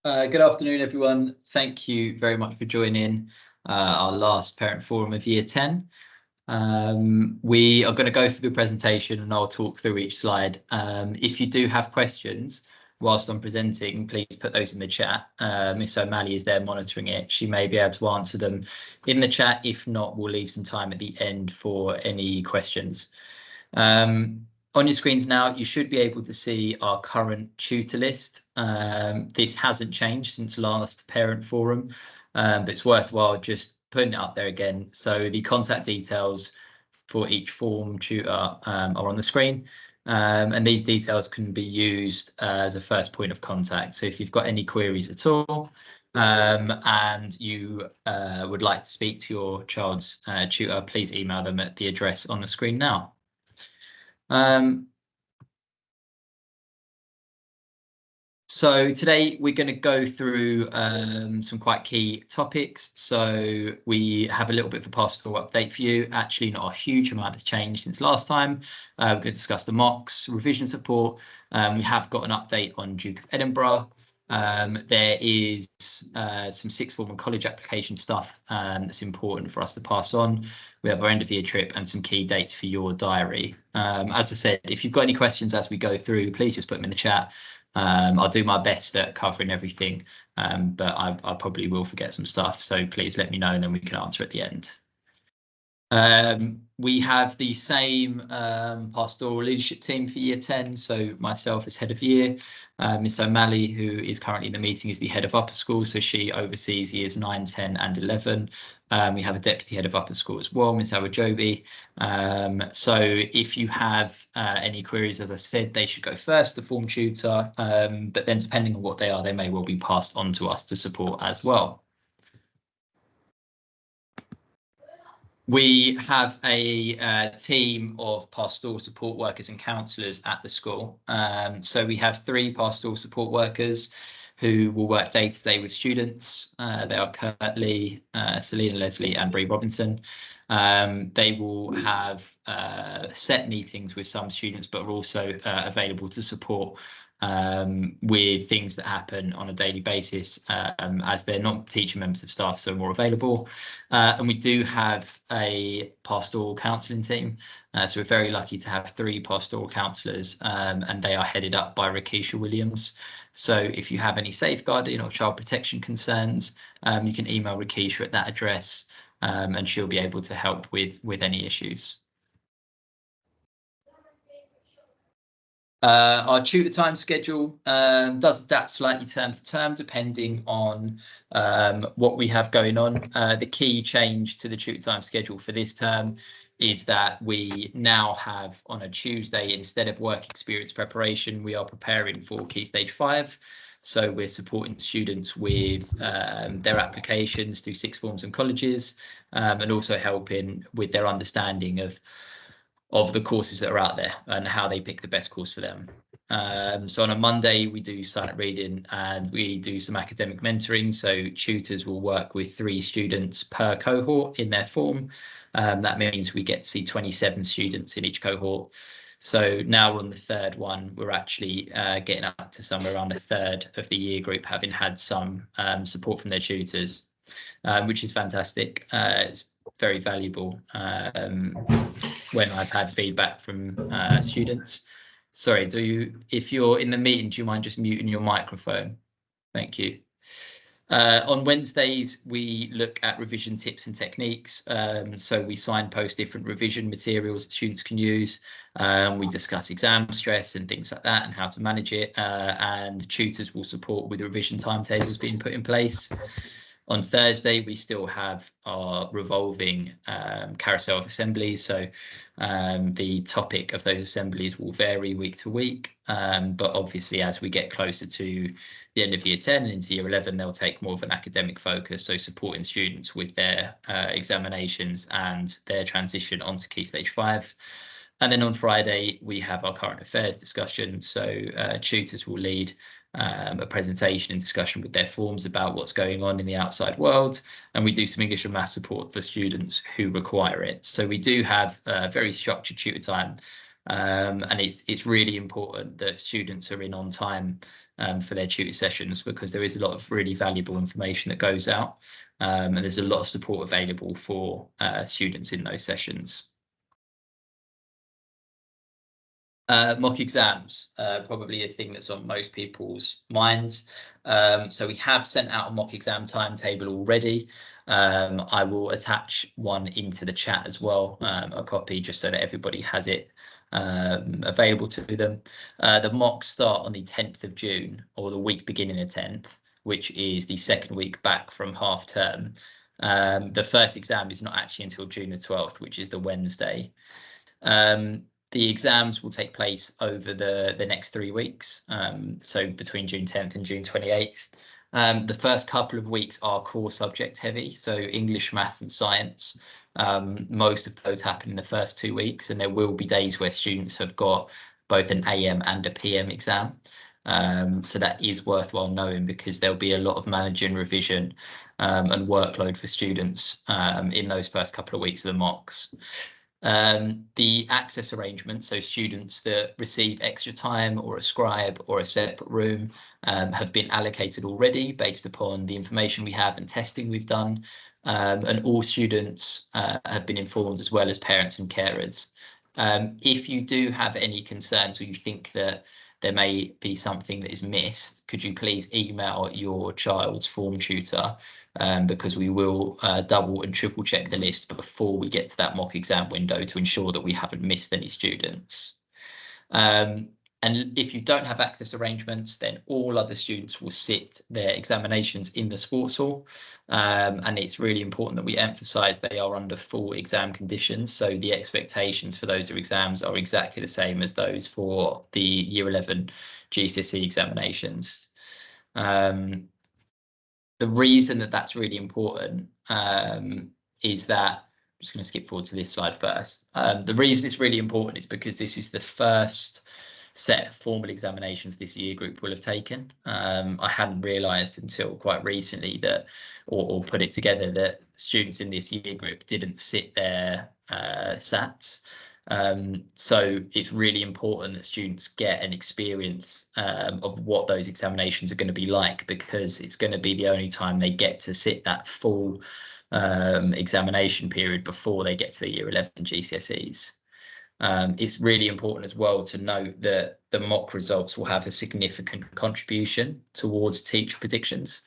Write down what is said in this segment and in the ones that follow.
Good afternoon, everyone. Thank you very much for joining our last parent forum of year 10. We are going to go through the presentation and I'll talk through each slide. If you do have questions whilst I'm presenting, please put those in the chat. Miss O'Malley is there monitoring it. She may be able to answer them in the chat. If not, we'll leave some time at the end for any questions. On your screens now, you should be able to see our current tutor list. This hasn't changed since last parent forum, but it's worthwhile just putting it up there again. So the contact details for each form tutor are on the screen, and these details can be used as a first point of contact. So if you've got any queries at all, and you would like to speak to your child's tutor, please email them at the address on the screen now. So today we're going to go through some quite key topics. So we have a little bit of a pastoral update for you. Actually, not a huge amount has changed since last time. We're going to discuss the mocks, revision support. We have got an update on Duke of Edinburgh. There is some sixth form and college application stuff that's important for us to pass on. We have our end of year trip and some key dates for your diary. As I said, if you've got any questions as we go through, please just put them in the chat. I'll do my best at covering everything, but I probably will forget some stuff. So please let me know and then we can answer at the end. We have the same pastoral leadership team for year 10. So myself as head of year, Miss O'Malley, who is currently in the meeting, is the head of upper school. So she oversees years 9, 10 and 11. We have a deputy head of upper school as well, Miss Awajobi. So if you have any queries, as I said, they should go first, the form tutor, but then depending on what they are, they may well be passed on to us to support as well. We have a team of pastoral support workers and counsellors at the school. So we have 3 pastoral support workers who will work day to day with students. They are Kurt Lee, Selena Leslie and Bree Robinson. They will have set meetings with some students, but are also available to support with things that happen on a daily basis, as they're not teacher members of staff, so more available. And we do have a pastoral counselling team, so we're very lucky to have 3 pastoral counsellors, and they are headed up by Rakisha Williams. So if you have any safeguarding or child protection concerns, you can email Rakisha at that address, and she'll be able to help with any issues. Our tutor time schedule does adapt slightly term to term depending on what we have going on. The key change to the tutor time schedule for this term is that we now have on a Tuesday, instead of work experience preparation, we are preparing for Key Stage 5. So we're supporting students with their applications to sixth forms and colleges, and also helping with their understanding of the courses that are out there and how they pick the best course for them. So on a Monday, we do silent reading and we do some academic mentoring. So tutors will work with 3 students per cohort in their form. That means we get to see 27 students in each cohort. So now we're on the 3rd one. We're actually getting up to somewhere around a 1/3 of the year group having had some support from their tutors, which is fantastic. It's very valuable when I've had feedback from students. Sorry, if you're in the meeting, do you mind just muting your microphone? Thank you. On Wednesdays, we look at revision tips and techniques. So we signpost different revision materials that students can use. We discuss exam stress and things like that and how to manage it. And tutors will support with revision timetables being put in place. On Thursday, we still have our revolving carousel of assemblies. So the topic of those assemblies will vary week to week. But obviously, as we get closer to the end of year 10 and into year 11, they'll take more of an academic focus. So supporting students with their examinations and their transition onto Key Stage 5. And then on Friday, we have our current affairs discussion. So tutors will lead a presentation and discussion with their forms about what's going on in the outside world. And we do some English and math support for students who require it. So we do have a very structured tutor time. And it's really important that students are in on time for their tutor sessions, because there is a lot of really valuable information that goes out, and there's a lot of support available for students in those sessions. Mock exams, probably a thing that's on most people's minds. So we have sent out a mock exam timetable already. I will attach one into the chat as well, a copy, just so that everybody has it available to them. The mocks start on the 10th of June, or the week beginning the 10th, which is the second week back from half term. The first exam is not actually until June the 12th, which is the Wednesday. The exams will take place over the next 3 weeks, so between June 10th and June 28th. The first couple of weeks are core subject heavy, so English, maths and science. Most of those happen in the first 2 weeks, and there will be days where students have got both an AM and a PM exam. So that is worthwhile knowing, because there'll be a lot of managing revision and workload for students in those first couple of weeks of the mocks. The access arrangements, so students that receive extra time or a scribe or a separate room, have been allocated already based upon the information we have and testing we've done, and all students have been informed, as well as parents and carers. If you do have any concerns, or you think that there may be something that is missed, could you please email your child's form tutor, because we will double and triple check the list before we get to that mock exam window to ensure that we haven't missed any students. And if you don't have access arrangements, then all other students will sit their examinations in the sports hall. And it's really important that we emphasise they are under full exam conditions. So the expectations for those exams are exactly the same as those for the Year 11 GCSE examinations. The reason that that's really important is that, I'm just going to skip forward to this slide first. The reason it's really important is because this is the first set of formal examinations this year group will have taken. I hadn't realised until quite recently that, or put it together, that students in this year group didn't sit their SATs. So it's really important that students get an experience of what those examinations are going to be like, because it's going to be the only time they get to sit that full examination period before they get to the Year 11 GCSEs. It's really important as well to note that the mock results will have a significant contribution towards teacher predictions.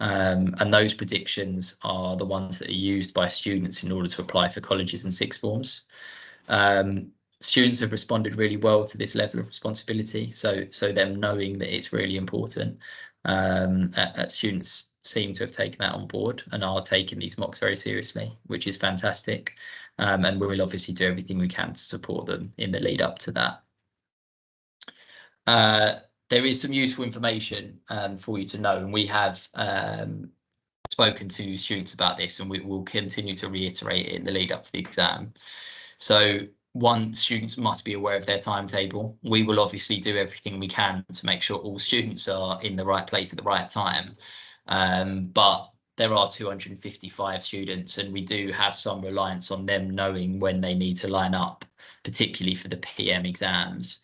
And those predictions are the ones that are used by students in order to apply for colleges and sixth forms. Students have responded really well to this level of responsibility, so them knowing that it's really important. Students seem to have taken that on board and are taking these mocks very seriously, which is fantastic. And we will obviously do everything we can to support them in the lead up to that. There is some useful information for you to know, and we have spoken to students about this, and we will continue to reiterate it in the lead up to the exam. So one, students must be aware of their timetable. We will obviously do everything we can to make sure all students are in the right place at the right time. But there are 255 students, and we do have some reliance on them knowing when they need to line up, particularly for the PM exams,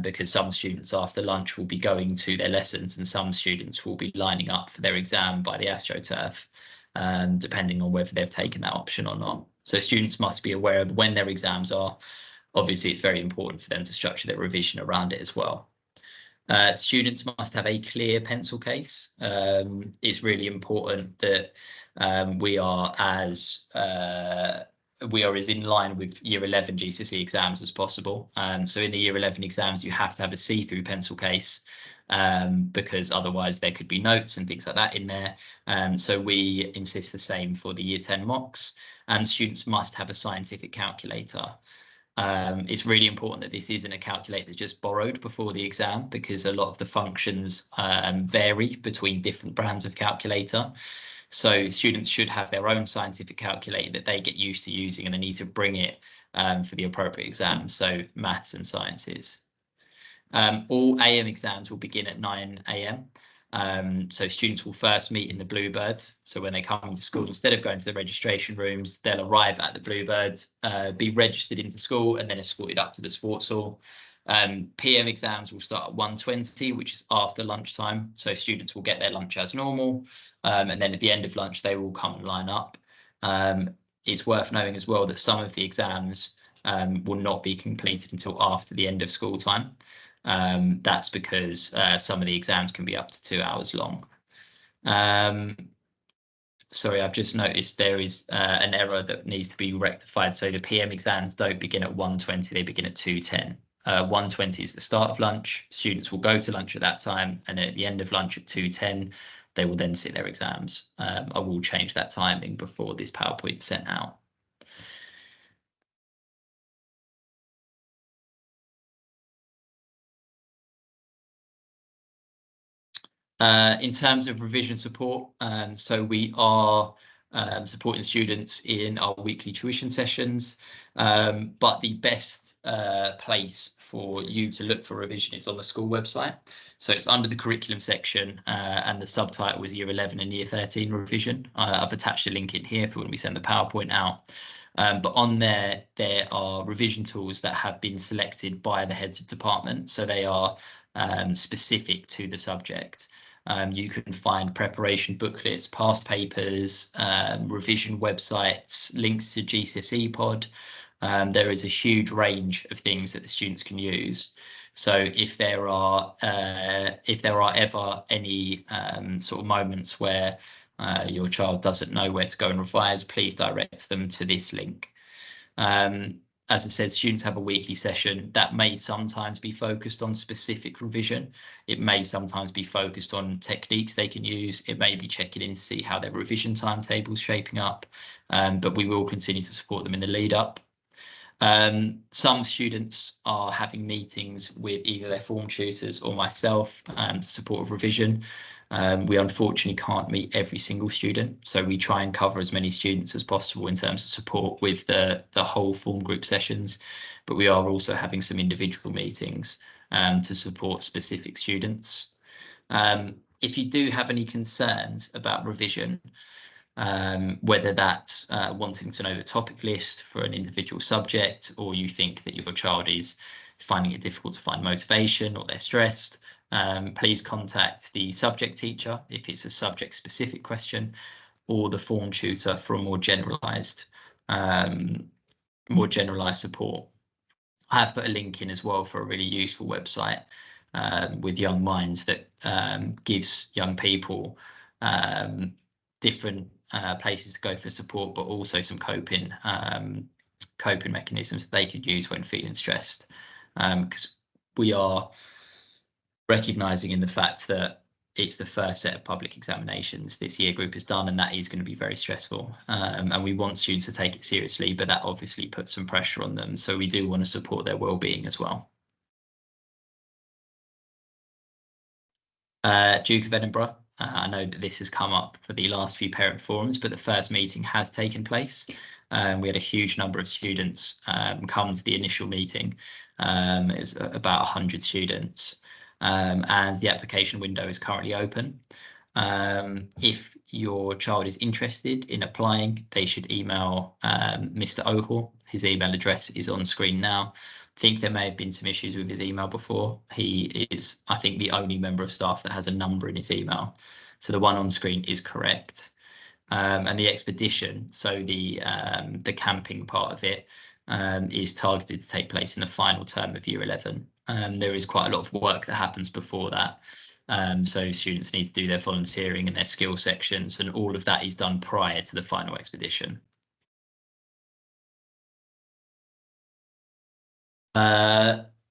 because some students after lunch will be going to their lessons, and some students will be lining up for their exam by the AstroTurf, depending on whether they've taken that option or not. So students must be aware of when their exams are. Obviously, it's very important for them to structure their revision around it as well. Students must have a clear pencil case. It's really important that we are as in line with Year 11 GCSE exams as possible. So in the Year 11 exams, you have to have a see-through pencil case, because otherwise there could be notes and things like that in there. So we insist the same for the Year 10 mocks, and students must have a scientific calculator. It's really important that this isn't a calculator that's just borrowed before the exam, because a lot of the functions vary between different brands of calculator. So students should have their own scientific calculator that they get used to using, and they need to bring it for the appropriate exams, so maths and sciences. All AM exams will begin at 9 AM. So students will first meet in the Bluebird. So when they come into school, instead of going to the registration rooms, they'll arrive at the Bluebird, be registered into school, and then escorted up to the sports hall. PM exams will start at 1:20, which is after lunchtime. So students will get their lunch as normal. And then at the end of lunch, they will come and line up. It's worth knowing as well that some of the exams will not be completed until after the end of school time. That's because some of the exams can be up to 2 hours long. Sorry, I've just noticed there is an error that needs to be rectified. So the PM exams don't begin at 1:20, they begin at 2:10. 1:20 is the start of lunch. Students will go to lunch at that time, and then at the end of lunch at 2:10, they will then sit their exams. I will change that timing before this PowerPoint is sent out. In terms of revision support, so we are supporting students in our weekly tuition sessions, but the best place for you to look for revision is on the school website. So it's under the curriculum section, and the subtitle is Year 11 and Year 13 revision. I've attached a link in here for when we send the PowerPoint out. But on there are revision tools that have been selected by the heads of department, so they are specific to the subject. You can find preparation booklets, past papers, revision websites, links to GCSE pod. There is a huge range of things that the students can use. So if there are ever any sort of moments where your child doesn't know where to go and revise, please direct them to this link. As I said, students have a weekly session that may sometimes be focused on specific revision. It may sometimes be focused on techniques they can use. It may be checking in to see how their revision timetable is shaping up, but we will continue to support them in the lead up. Some students are having meetings with either their form tutors or myself to support revision. We unfortunately can't meet every single student, so we try and cover as many students as possible in terms of support with the whole form group sessions, but we are also having some individual meetings to support specific students. If you do have any concerns about revision, whether that's wanting to know the topic list for an individual subject, or you think that your child is finding it difficult to find motivation or they're stressed, please contact the subject teacher if it's a subject specific question, or the form tutor for a more generalized support. I have put a link in as well for a really useful website with Young Minds that gives young people different places to go for support, but also some coping mechanisms they could use when feeling stressed, because we are recognizing in the fact that it's the first set of public examinations this year group has done, and that is going to be very stressful, and we want students to take it seriously, but that obviously puts some pressure on them, so we do want to support their well-being as well. Duke of Edinburgh, I know that this has come up for the last few parent forums, but the first meeting has taken place. We had a huge number of students come to the initial meeting. It was about 100 students, and the application window is currently open. If your child is interested in applying, they should email Mr. Ohor. His email address is on screen now. I think there may have been some issues with his email before. He is, I think, the only member of staff that has a number in his email. So the one on screen is correct. And the expedition, so the camping part of it, is targeted to take place in the final term of Year 11. There is quite a lot of work that happens before that. So students need to do their volunteering and their skill sections, and all of that is done prior to the final expedition.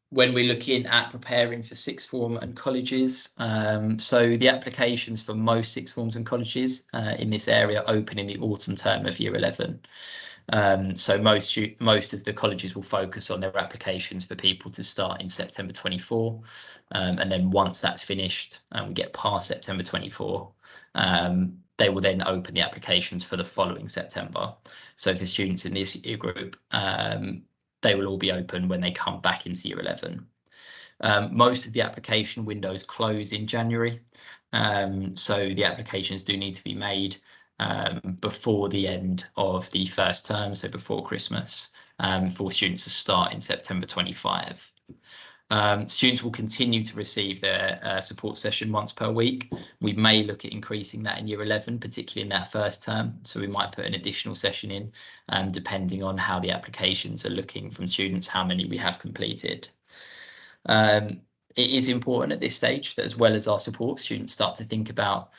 When we're looking at preparing for sixth form and colleges, so the applications for most sixth forms and colleges in this area open in the autumn term of Year 11. So most of the colleges will focus on their applications for people to start in September 24, and then once that's finished and we get past September 24, they will then open the applications for the following September. So for students in this year group, they will all be open when they come back into Year 11. Most of the application windows close in January, so the applications do need to be made before the end of the first term, so before Christmas, for students to start in September 25. Students will continue to receive their support session once per week. We may look at increasing that in year 11, particularly in that first term. So we might put an additional session in, depending on how the applications are looking from students, how many we have completed. It is important at this stage that, as well as our support, students start to think about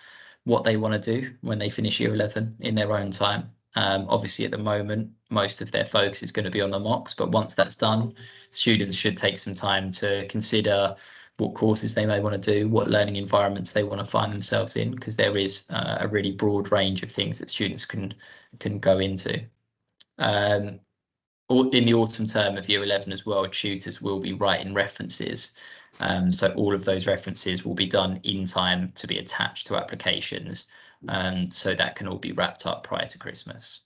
what they want to do when they finish year 11 in their own time. Obviously, at the moment, most of their focus is going to be on the mocks, but once that's done, students should take some time to consider what courses they may want to do, what learning environments they want to find themselves in, because there is a really broad range of things that students can go into. In the autumn term of year 11 as well, tutors will be writing references. So all of those references will be done in time to be attached to applications. So that can all be wrapped up prior to Christmas.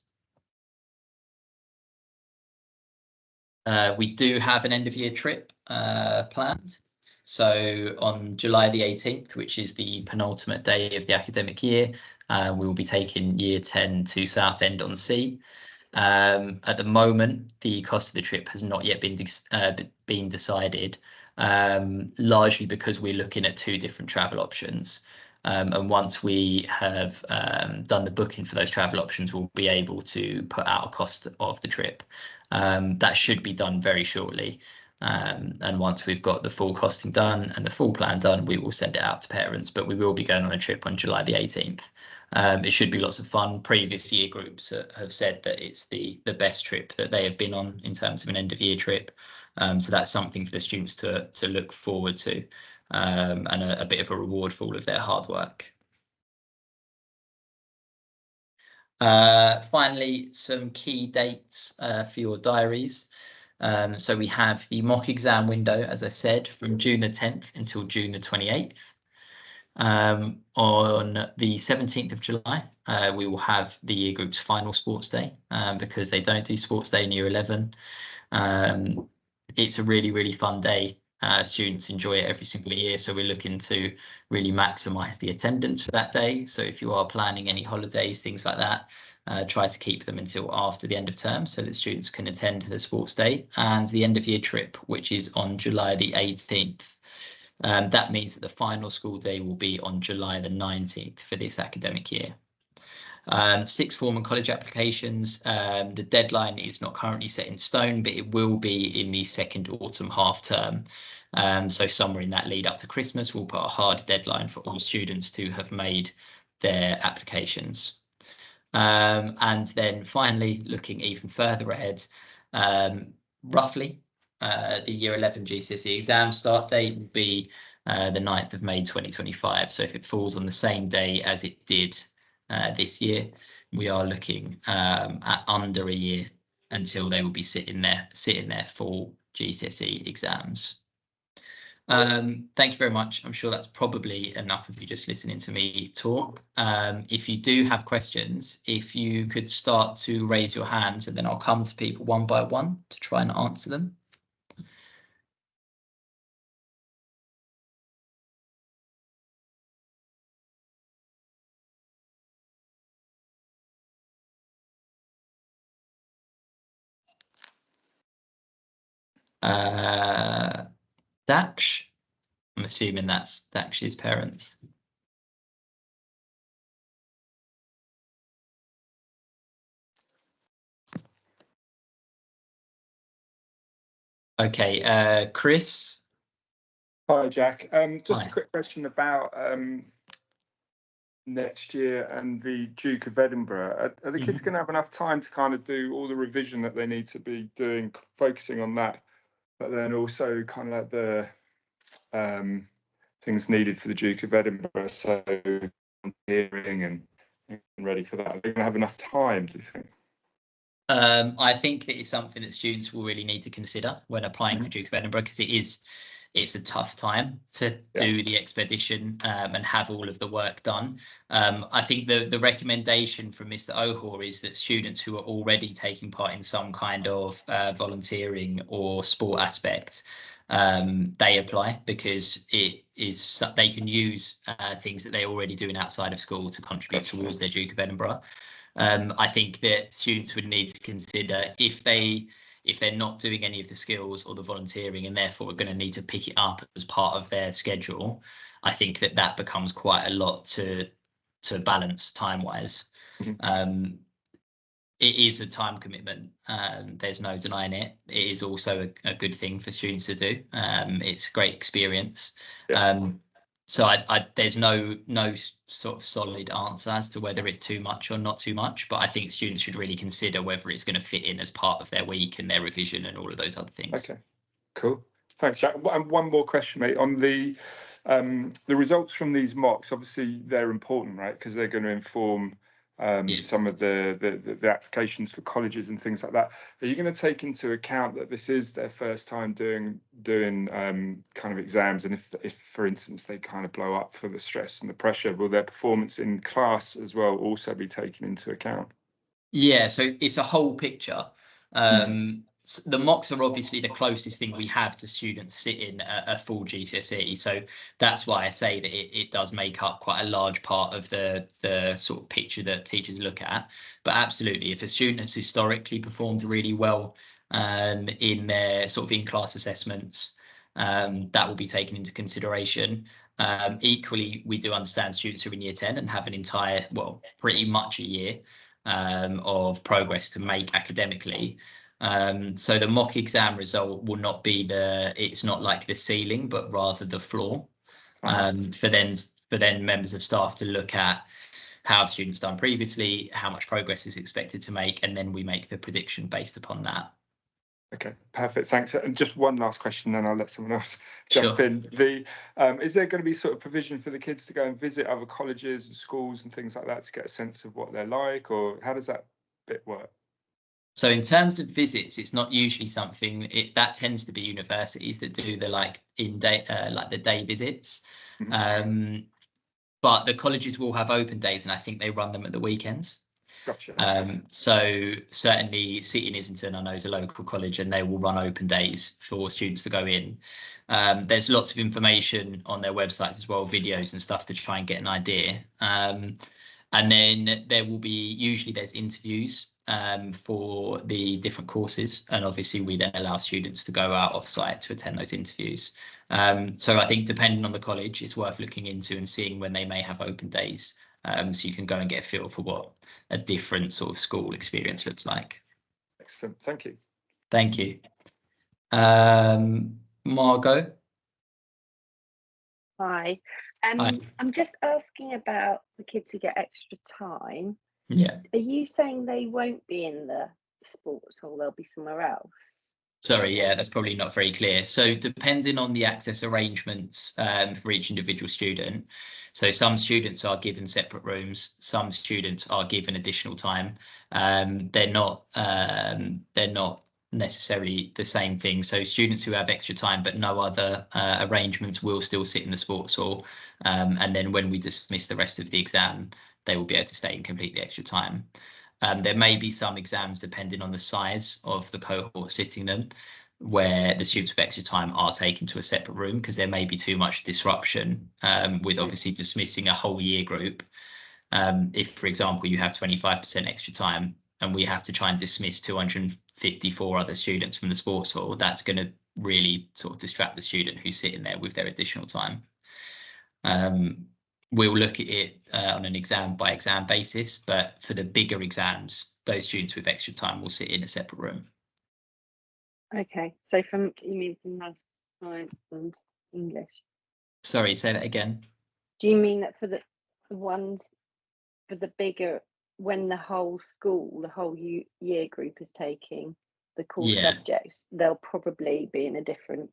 We do have an end of year trip planned. So on July the 18th, which is the penultimate day of the academic year, we will be taking year 10 to Southend on Sea. At the moment, the cost of the trip has not yet been decided, largely because we're looking at two different travel options. And once we have done the booking for those travel options, we'll be able to put out a cost of the trip. That should be done very shortly. And once we've got the full costing done and the full plan done, we will send it out to parents, but we will be going on a trip on July the 18th. It should be lots of fun. Previous year groups have said that it's the best trip that they have been on in terms of an end of year trip. So that's something for the students to look forward to, and a bit of a reward for all of their hard work. Finally, some key dates for your diaries. So we have the mock exam window, as I said, from June the 10th until June the 28th. On the 17th of July, we will have the year group's final sports day, because they don't do sports day in year 11. It's a really, really fun day. Students enjoy it every single year, so we're looking to really maximise the attendance for that day. So if you are planning any holidays, things like that, try to keep them until after the end of term so that students can attend the sports day and the end of year trip, which is on July the 18th. That means that the final school day will be on July the 19th for this academic year. Sixth form and college applications, the deadline is not currently set in stone, but it will be in the second autumn half term. So somewhere in that lead up to Christmas, we'll put a hard deadline for all students to have made their applications. And then finally, looking even further ahead, roughly the year 11 GCSE exam start date will be the 9th of May 2025. So if it falls on the same day as it did this year, we are looking at under a year until they will be sitting their full GCSE exams. Thank you very much. I'm sure that's probably enough of you just listening to me talk. If you do have questions, if you could start to raise your hands, and then I'll come to people one by one to try and answer them. Daksh, I'm assuming that's Daksh's parents. Okay, Chris. Hi, Jack. Just Hi. a quick question about next year and the Duke of Edinburgh. Are the kids going to have enough time to kind of do all the revision that they need to be doing, focusing on that, but then also kind of like the things needed for the Duke of Edinburgh, so hearing and ready for that? Are they going to have enough time, do you think? I think it is something that students will really need to consider when applying for Duke of Edinburgh, because it's a tough time to do the expedition and have all of the work done. I think the recommendation from Mr. Ohor is that students who are already taking part in some kind of volunteering or sport aspect, they apply, because it is they can use things that they're already doing outside of school to contribute towards their Duke of Edinburgh. I think that students would need to consider if they if they're not doing any of the skills or the volunteering and therefore are going to need to pick it up as part of their schedule, I think that becomes quite a lot to balance time-wise. It is a time commitment. There's no denying it. It is also a good thing for students to do. It's a great experience. So there's no sort of solid answer as to whether it's too much or not too much, but I think students should really consider whether it's going to fit in as part of their week and their revision and all of those other things. Okay, cool. Thanks, Jack. And one more question, mate, on the results from these mocks. Obviously, they're important, right? Because they're going to inform some of the applications for colleges and things like that. Are you going to take into account that this is their first time doing kind of exams, and if for instance they kind of blow up for the stress and the pressure, will their performance in class as well also be taken into account? Yeah, so it's a whole picture. The mocks are obviously the closest thing we have to students sitting a full GCSE. So that's why I say that it does make up quite a large part of the sort of picture that teachers look at. But absolutely, if a student has historically performed really well in their sort of in-class assessments, that will be taken into consideration. Equally, we do understand students who are in year 10 and have an entire, well, pretty much a year of progress to make academically. So the mock exam result will not be it's not like the ceiling, but rather the floor. For then members of staff to look at how have students done previously, how much progress is expected to make, and then we make the prediction based upon that. Okay, perfect. Thanks. And just one last question, then I'll let someone else jump in. Is there going to be sort of provision for the kids to go and visit other colleges and schools and things like that to get a sense of what they're like, or how does that bit work? So in terms of visits, it's not usually something that tends to be universities that do the the day visits. But the colleges will have open days, and I think they run them at the weekends. Gotcha. So certainly City and Islington, I know, is a local college, and they will run open days for students to go in. There's lots of information on their websites as well, videos and stuff to try and get an idea. And then there will be, usually there's interviews for the different courses, and obviously we then allow students to go out off site to attend those interviews. So I think depending on the college, it's worth looking into and seeing when they may have open days, so you can go and get a feel for what a different sort of school experience looks like. Excellent, thank you. Thank you. Margot? Hi. I'm just asking about the kids who get extra time. Yeah. Are you saying they won't be in the sports hall, they'll be somewhere else? Sorry, yeah, that's probably not very clear. So depending on the access arrangements for each individual student, so some students are given separate rooms, some students are given additional time. They're not necessarily the same thing. So students who have extra time but no other arrangements will still sit in the sports hall, and then when we dismiss the rest of the exam, they will be able to stay and complete the extra time. There may be some exams, depending on the size of the cohort sitting them, where the students with extra time are taken to a separate room because there may be too much disruption with obviously dismissing a whole year group. If, for example, you have 25% extra time and we have to try and dismiss 254 other students from the sports hall, that's going to really sort of distract the student who's sitting there with their additional time. We'll look at it on an exam by exam basis, but for the bigger exams, those students with extra time will sit in a separate room. Okay, so you mean from maths, science and English? Sorry, say that again. Do you mean that for the ones, for the bigger, when the whole school, the whole year group is taking the core subjects, they'll probably be in a different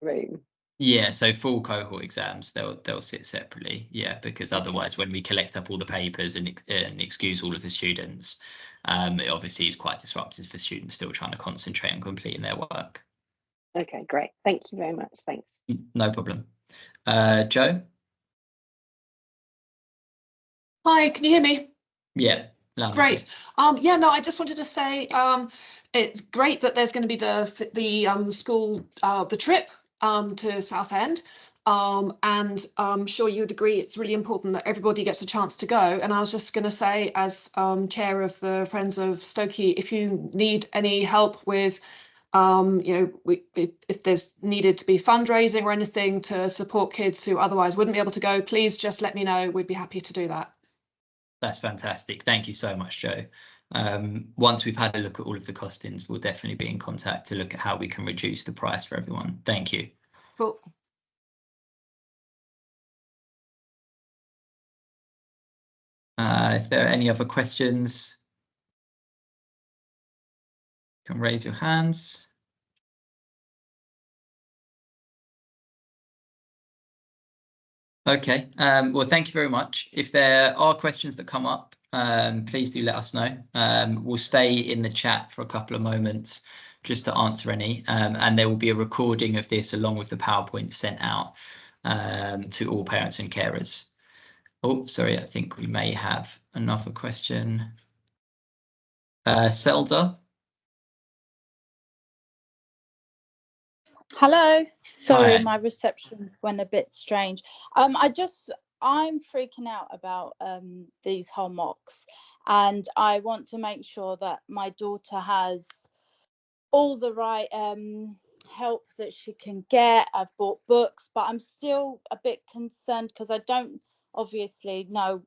room? Yeah, so full cohort exams, they'll sit separately. Yeah, because otherwise, when we collect up all the papers and excuse all of the students, it obviously is quite disruptive for students still trying to concentrate on completing their work. Okay, great. Thank you very much. Thanks. No problem. Joe? Hi, can you hear me? Yeah. Great. Yeah, no, I just wanted to say it's great that there's going to be the school the trip. to Southend. And I'm sure you would agree it's really important that everybody gets a chance to go. And I was just going to say, as chair of the Friends of Stokey, if you need any help with, if there's needed to be fundraising or anything to support kids who otherwise wouldn't be able to go, please just let me know. We'd be happy to do that. That's fantastic. Thank you so much, Jo. Once we've had a look at all of the costings, we'll definitely be in contact to look at how we can reduce the price for everyone. Thank you. Cool. If there are any other questions, you can raise your hands. Okay, well, thank you very much. If there are questions that come up, please do let us know. We'll stay in the chat for a couple of moments just to answer any, and there will be a recording of this along with the PowerPoint sent out to all parents and carers. Oh, sorry, I think we may have another question. Selda. Hello. Sorry, Hi. my reception went a bit strange. I'm freaking out about these whole mocks, and I want to make sure that my daughter has all the right help that she can get. I've bought books, but I'm still a bit concerned because I don't obviously know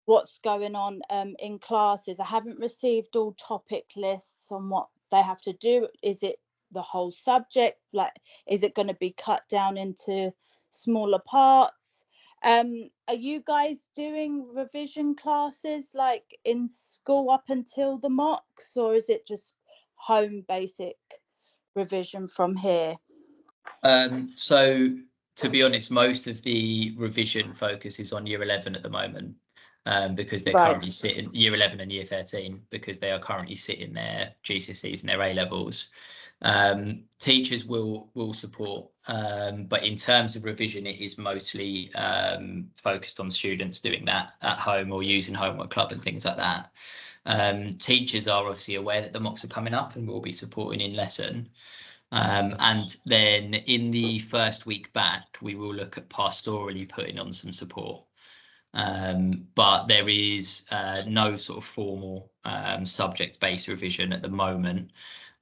what's going on in classes. I haven't received all topic lists on what they have to do. Is it the whole subject? Like, is it going to be cut down into smaller parts? Are you guys doing revision classes like in school up until the mocks, or is it just home basic revision from here? So to be honest, most of the revision focus is on year 11 at the moment, because they're currently sitting year 11 and year 13, because they are currently sitting their GCSEs and their A levels. Teachers will support, but in terms of revision, it is mostly focused on students doing that at home or using homework club and things like that. Teachers are obviously aware that the mocks are coming up and will be supporting in lesson. And then in the first week back, we will look at pastorally putting on some support. But there is no sort of formal subject-based revision at the moment,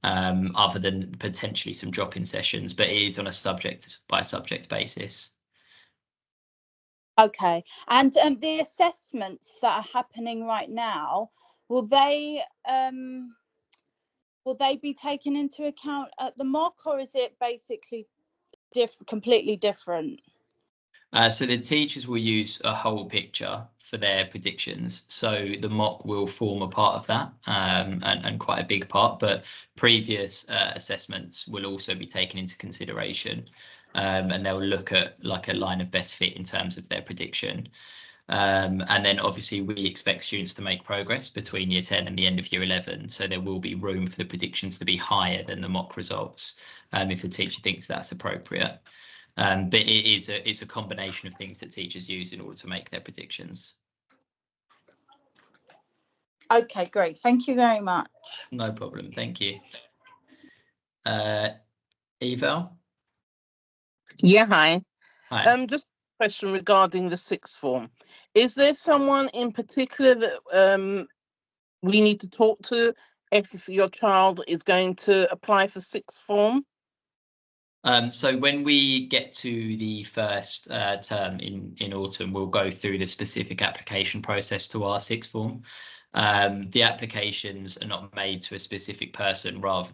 other than potentially some drop-in sessions, but it is on a subject-by-subject basis. Okay, and the assessments that are happening right now, will they be taken into account at the mock, or is it basically completely different? So the teachers will use a whole picture for their predictions. So the mock will form a part of that, and quite a big part, but previous assessments will also be taken into consideration, and they'll look at like a line of best fit in terms of their prediction. And then obviously we expect students to make progress between year 10 and the end of year 11. So there will be room for the predictions to be higher than the mock results, if the teacher thinks that's appropriate. But it's a combination of things that teachers use in order to make their predictions. Okay, great. Thank you very much. No problem. Thank you. Eval? Yeah, hi. Hi. Just a question regarding the sixth form. Is there someone in particular that we need to talk to if your child is going to apply for sixth form? So when we get to the first term in autumn, we'll go through the specific application process to our sixth form. The applications are not made to a specific person, rather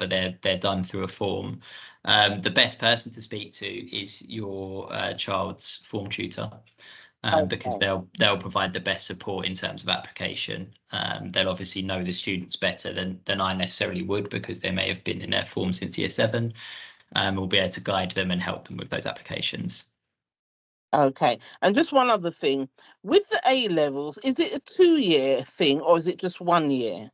they're done through a form. The best person to speak to is your child's form tutor, because they'll provide the best support in terms of application. They'll obviously know the students better than I necessarily would, because they may have been in their form since year 7. We'll be able to guide them and help them with those applications. Okay, and just one other thing. With the A levels, is it a 2-year thing or is it just 1 year?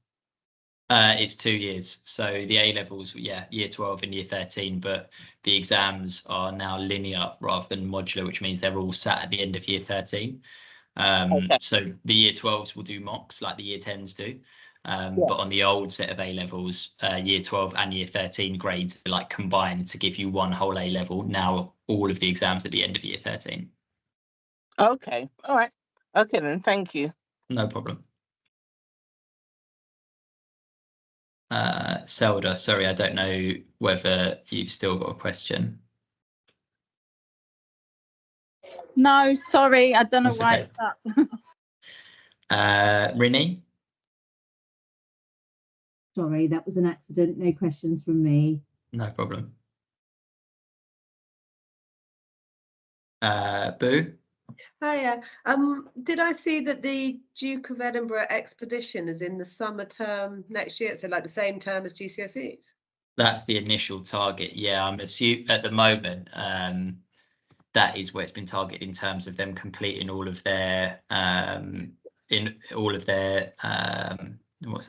It's 2 years. So the A levels, yeah, year 12 and year 13, but the exams are now linear rather than modular, which means they're all sat at the end of year 13. Okay. So the year 12s will do mocks like the year 10s do. But on the old set of A levels, year 12 and year 13 grades are like combined to give you one whole A level. Now all of the exams at the end of year 13. Okay, all right. Okay then, thank you. No problem. Zelda, sorry, I don't know whether you've still got a question. No, sorry, I don't know why it's up. Rini? Sorry, that was an accident. No questions from me. No problem. Boo? Hiya. Did I see that the Duke of Edinburgh expedition is in the summer term next year? So like the same term as GCSEs? That's the initial target. Yeah, I'm assuming at the moment that is where it's been targeted in terms of them completing all of their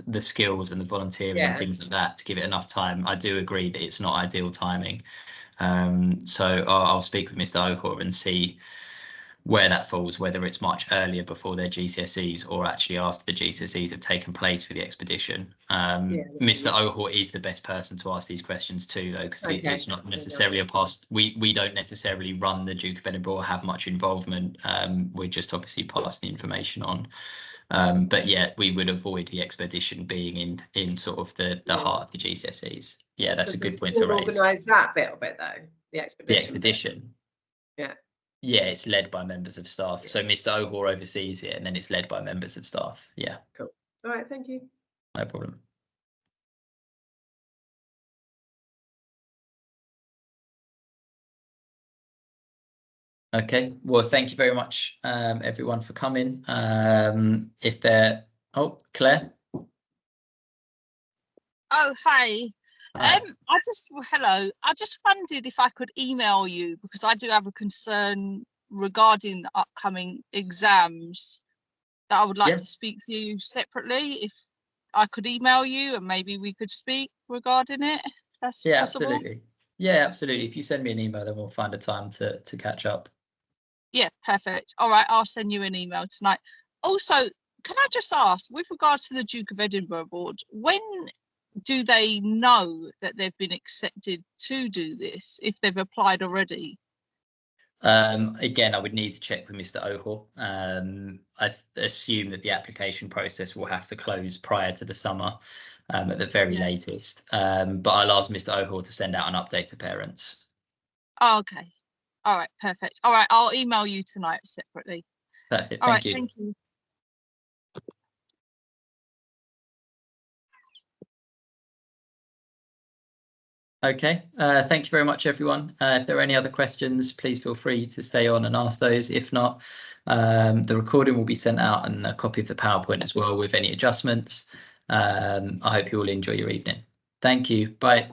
the skills and the volunteering and things like that to give it enough time. I do agree that it's not ideal timing. So I'll speak with Mr. O'Hore and see where that falls, whether it's much earlier before their GCSEs or actually after the GCSEs have taken place for the expedition. Mr. O'Hore is the best person to ask these questions to, though, because it's not necessarily a past. We don't necessarily run the Duke of Edinburgh or have much involvement. We just obviously pass the information on. But yeah, we would avoid the expedition being in sort of the heart of the GCSEs. Yeah, that's a good point to raise. Organise that bit of it though, the expedition. The expedition. Yeah. Yeah, it's led by members of staff. So Mr. O'Hore oversees it, and then it's led by members of staff. Yeah. Cool. All right, thank you. No problem. Okay, well, thank you very much, everyone, for coming. If there, Claire. Oh, hi. Hello. I just wondered if I could email you because I do have a concern regarding the upcoming exams that I would like to speak to you separately. If I could email you and maybe we could speak regarding it, if that's possible. Absolutely. Yeah, absolutely. If you send me an email, then we'll find a time to catch up. Yeah, perfect. All right, I'll send you an email tonight. Also, can I just ask, with regards to the Duke of Edinburgh board, when do they know that they've been accepted to do this, if they've applied already? Again, I would need to check with Mr. O'Hore. I assume that the application process will have to close prior to the summer at the very latest. But I'll ask Mr. O'Hore to send out an update to parents. Oh, okay. All right, perfect. All right, I'll email you tonight separately. Perfect. Thank you. Thank you. Okay, thank you very much, everyone. If there are any other questions, please feel free to stay on and ask those. If not, the recording will be sent out and a copy of the PowerPoint as well with any adjustments. I hope you all enjoy your evening. Thank you. Bye.